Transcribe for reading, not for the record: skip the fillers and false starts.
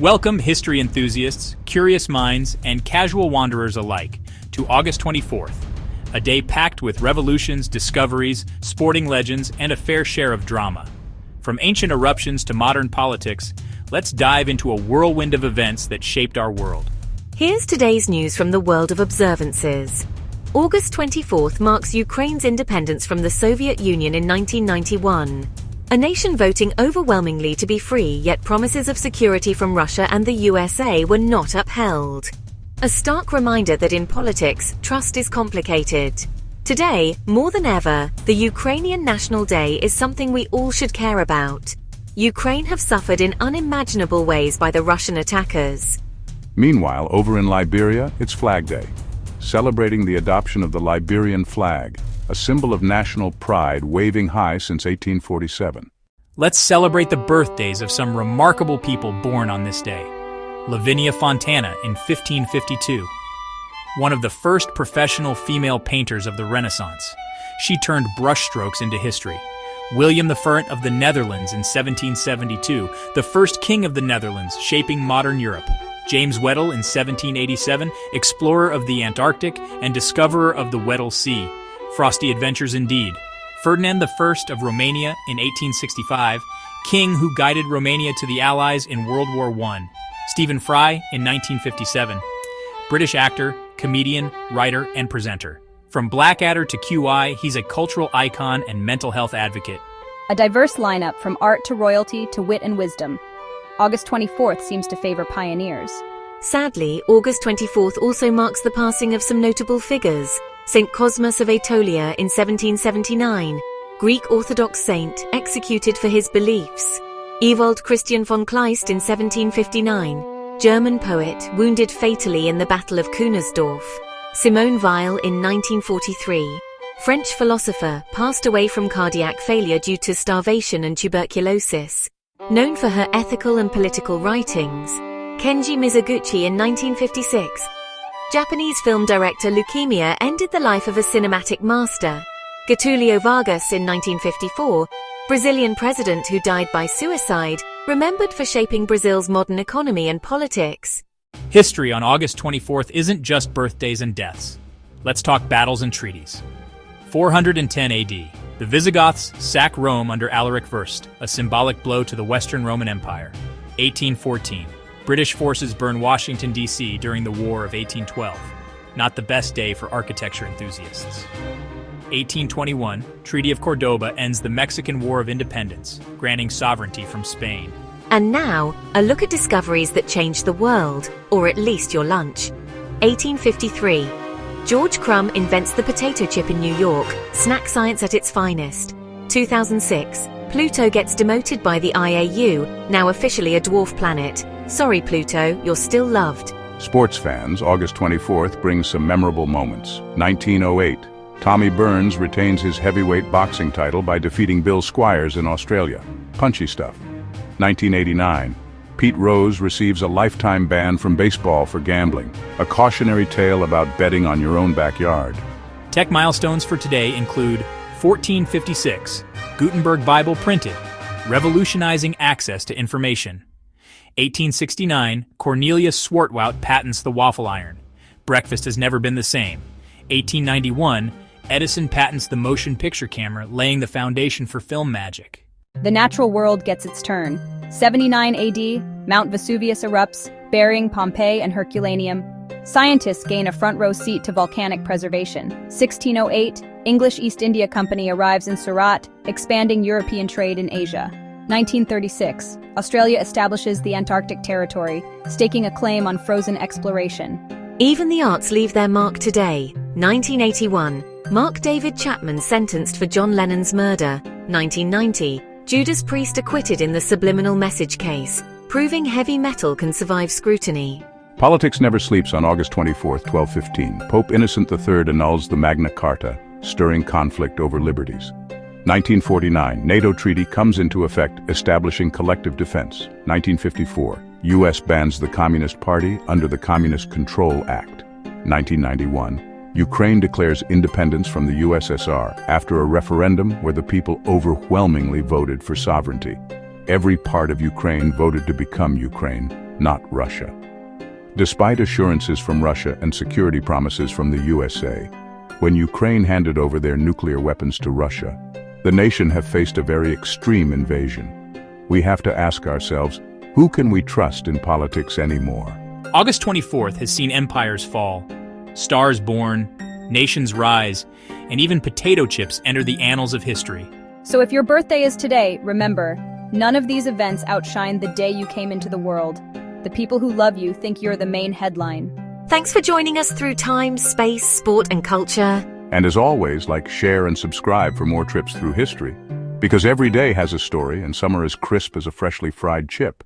Welcome, history enthusiasts, curious minds, and casual wanderers alike, to August 24th, a day packed with revolutions, discoveries, sporting legends, and a fair share of drama. From ancient eruptions to modern politics, let's dive into a whirlwind of events that shaped our world. Here's today's news from the world of observances. August 24th marks Ukraine's independence from the Soviet Union in 1991. A nation voting overwhelmingly to be free, yet promises of security from Russia and the USA were not upheld. A stark reminder that in politics, trust is complicated. Today, more than ever, the Ukrainian National Day is something we all should care about. Ukraine have suffered in unimaginable ways by the Russian attackers. Meanwhile, over in Liberia, it's Flag Day, celebrating the adoption of the Liberian flag, a symbol of national pride waving high since 1847. Let's celebrate the birthdays of some remarkable people born on this day. Lavinia Fontana in 1552. One of the first professional female painters of the Renaissance. She turned brushstrokes into history. William I of the Netherlands in 1772, the first king of the Netherlands, shaping modern Europe. James Weddell in 1787, explorer of the Antarctic and discoverer of the Weddell Sea. Frosty adventures indeed. Ferdinand I of Romania in 1865, king who guided Romania to the Allies in World War I. Stephen Fry in 1957. British actor, comedian, writer, and presenter. From Blackadder to QI, he's a cultural icon and mental health advocate. A diverse lineup from art to royalty to wit and wisdom. August 24th seems to favor pioneers. Sadly, August 24th also marks the passing of some notable figures. St. Cosmas of Aetolia in 1779, Greek Orthodox saint executed for his beliefs. Ewald Christian von Kleist in 1759, German poet wounded fatally in the Battle of Kunersdorf. Simone Weil in 1943, French philosopher passed away from cardiac failure due to starvation and tuberculosis. Known for her ethical and political writings, Kenji Mizoguchi in 1956. Japanese film director leukemia ended the life of a cinematic master. Getulio Vargas in 1954, Brazilian president who died by suicide, remembered for shaping Brazil's modern economy and politics. History on August 24th isn't just birthdays and deaths. Let's talk battles and treaties. 410 AD, the Visigoths sack Rome under Alaric I, a symbolic blow to the Western Roman Empire. 1814. British forces burn Washington, D.C. during the War of 1812. Not the best day for architecture enthusiasts. 1821, Treaty of Córdoba ends the Mexican War of Independence, granting sovereignty from Spain. And now, a look at discoveries that changed the world, or at least your lunch. 1853. George Crumb invents the potato chip in New York, snack science at its finest. 2006. Pluto gets demoted by the IAU, now officially a dwarf planet. Sorry, Pluto, you're still loved. Sports fans, August 24th brings some memorable moments. 1908. Tommy Burns retains his heavyweight boxing title by defeating Bill Squires in Australia. Punchy stuff. 1989. Pete Rose receives a lifetime ban from baseball for gambling. A cautionary tale about betting on your own backyard. Tech milestones for today include 1456, Gutenberg Bible printed, revolutionizing access to information. 1869, Cornelius Swartwout patents the waffle iron. Breakfast has never been the same. 1891, Edison patents the motion picture camera, laying the foundation for film magic. The natural world gets its turn. 79 AD, Mount Vesuvius erupts, burying Pompeii and Herculaneum. Scientists gain a front row seat to volcanic preservation. 1608, English East India Company arrives in Surat, expanding European trade in Asia. 1936, Australia establishes the Antarctic Territory, staking a claim on frozen exploration. Even the arts leave their mark today. 1981, Mark David Chapman sentenced for John Lennon's murder. 1990, Judas Priest acquitted in the subliminal message case, proving heavy metal can survive scrutiny. Politics never sleeps on August 24th, 1215. Pope Innocent III annuls the Magna Carta, stirring conflict over liberties. 1949, NATO treaty comes into effect, establishing collective defense. 1954, U.S. bans the Communist Party under the Communist Control Act. 1991, Ukraine declares independence from the USSR after a referendum where the people overwhelmingly voted for sovereignty. Every part of Ukraine voted to become Ukraine, not Russia. Despite assurances from Russia and security promises from the USA, when Ukraine handed over their nuclear weapons to Russia, the nation have faced a very extreme invasion. We have to ask ourselves, who can we trust in politics anymore? August 24th has seen empires fall, stars born, nations rise, and even potato chips enter the annals of history. So if your birthday is today, remember, none of these events outshine the day you came into the world. The people who love you think you're the main headline. Thanks for joining us through time, space, sport, and culture. And as always, like, share, and subscribe for more trips through history. Because every day has a story, and some are as crisp as a freshly fried chip.